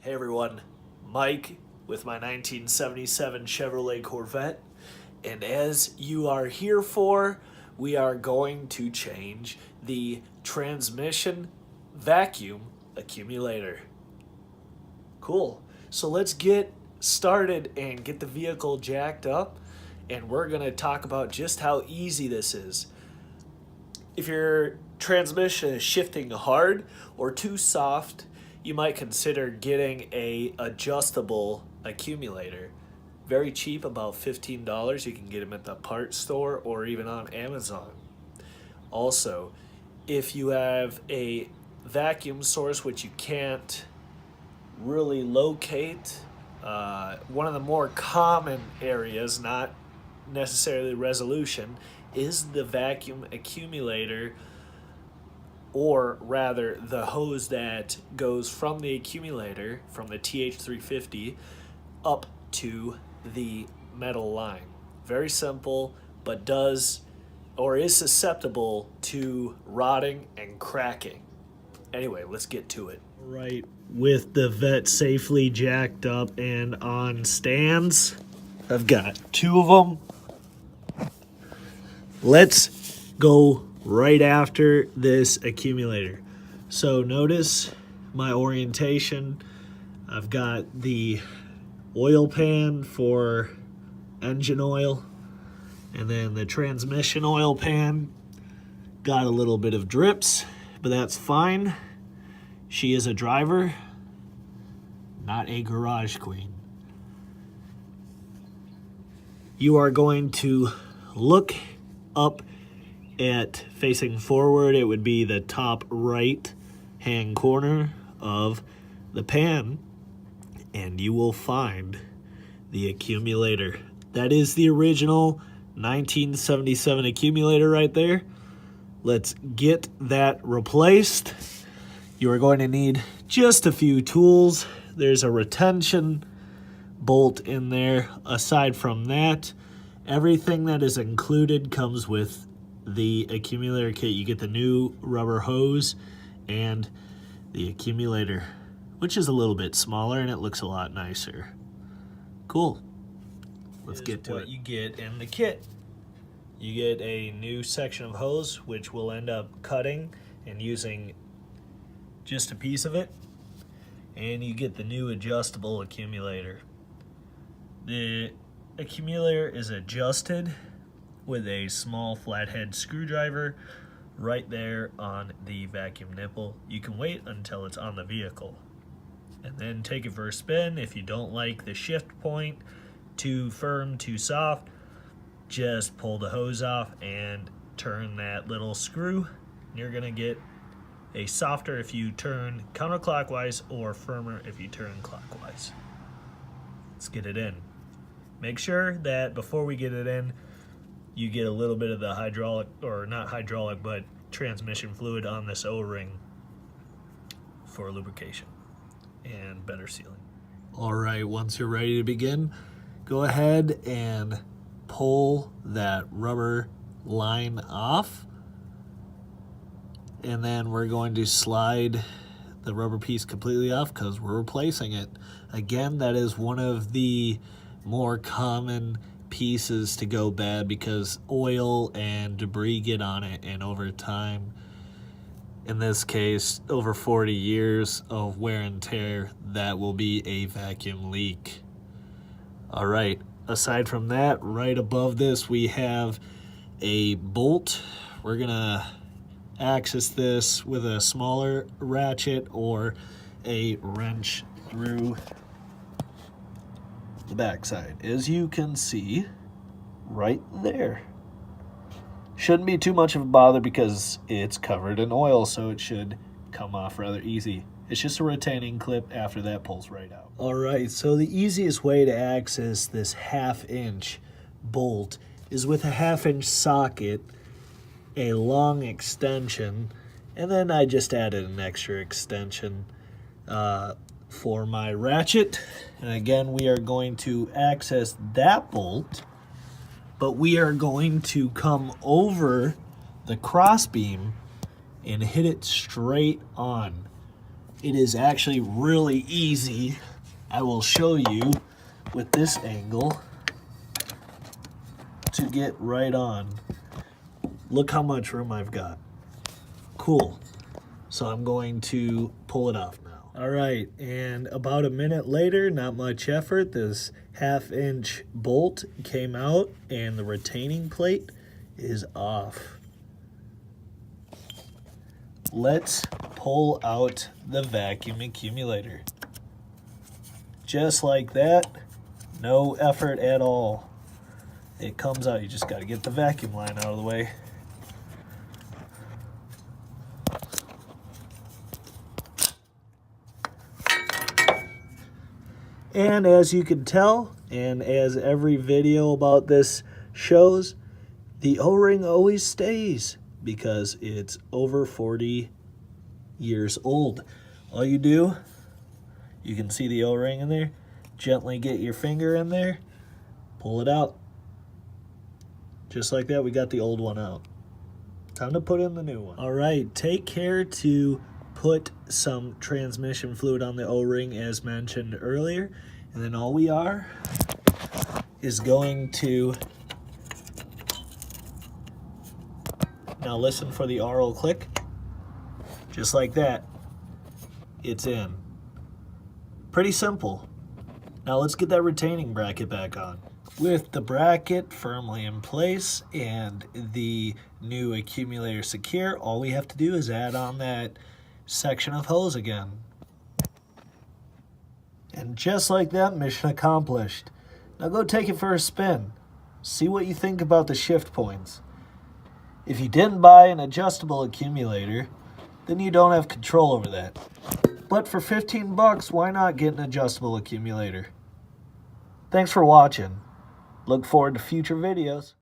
Hey everyone, Mike with my 1977 Chevrolet Corvette, and as you are here for, we are going to change the transmission vacuum accumulator. Cool, so let's get started and get the vehicle jacked up, and we're going to talk about just how easy this is. If your transmission is shifting hard or too soft, you might consider getting a adjustable accumulator. Very cheap, about $15. You can get them at the parts store or even on Amazon. Also, if you have a vacuum source which you can't really locate, one of the more common areas, not necessarily resolution, is the vacuum accumulator, or rather the hose that goes from the accumulator, from the TH350 up to the metal line. Very simple, but does or is susceptible to rotting and cracking. Anyway, let's get to it. Right, with the Vette safely jacked up and on stands, I've got two of them. Let's go right after this accumulator. So notice my orientation. I've got the oil pan for engine oil, and then the transmission oil pan got a little bit of drips, but that's fine. She is a driver, not a garage queen. You are going to look up at, facing forward, it would be the top right hand corner of the pan, and you will find the accumulator. That is the original 1977 accumulator right there. Let's get that replaced. You are going to need just a few tools. There's a retention bolt in there. Aside from that, everything that is included comes with the accumulator kit. You get the new rubber hose and the accumulator, which is a little bit smaller and it looks a lot nicer. Cool. Let's get to what you get in the kit. You get a new section of hose, which we'll end up cutting and using just a piece of it. And you get the new adjustable accumulator. The accumulator is adjusted with a small flathead screwdriver right there on the vacuum nipple. You can wait until it's on the vehicle and then take it for a spin. If you don't like the shift point, too firm, too soft, just pull the hose off and turn that little screw. You're gonna get a softer if you turn counterclockwise or firmer if you turn clockwise. Let's get it in. Make sure that before we get it in, you get a little bit of the hydraulic, or not hydraulic, but transmission fluid on this O-ring for lubrication and better sealing. All right, once you're ready to begin, go ahead and pull that rubber line off. And then we're going to slide the rubber piece completely off because we're replacing it. Again, that is one of the more common pieces to go bad because oil and debris get on it, and over time, in this case over 40 years of wear and tear, that will be a vacuum leak. All right, aside from that, right above this we have a bolt. We're gonna access this with a smaller ratchet or a wrench through the backside, as you can see right there. Shouldn't be too much of a bother because it's covered in oil, so it should come off rather easy. It's just a retaining clip. After that, pulls right out. All right, so the easiest way to access this 1/2 inch bolt is with a 1/2 inch socket, a long extension, and then I just added an extra extension for my ratchet. And again, we are going to access that bolt, but we are going to come over the crossbeam and hit it straight on. it is actually really easy. I will show you with this angle to get right on. Look how much room I've got. Cool. So I'm going to pull it off now. All right, and about a minute later, not much effort, this 1/2-inch bolt came out and the retaining plate is off. Let's pull out the vacuum accumulator. Just like that, no effort at all. It comes out, you just got to get the vacuum line out of the way. And as you can tell, and as every video about this shows, the O-ring always stays because it's over 40 years old. All you do, you can see the O-ring in there, gently get your finger in there, pull it out. Just like that, we got the old one out. Time to put in the new one. All right, take care to put some transmission fluid on the O-ring as mentioned earlier. And then all we are is going to, now listen for the RO click. Just like that, it's in. Pretty simple. Now let's get that retaining bracket back on. With the bracket firmly in place and the new accumulator secure, all we have to do is add on that section of hose again. And just like that, mission accomplished. Now go take it for a spin. See what you think about the shift points. If you didn't buy an adjustable accumulator, then you don't have control over that. But for 15 bucks, why not get an adjustable accumulator? Thanks for watching. Look forward to future videos.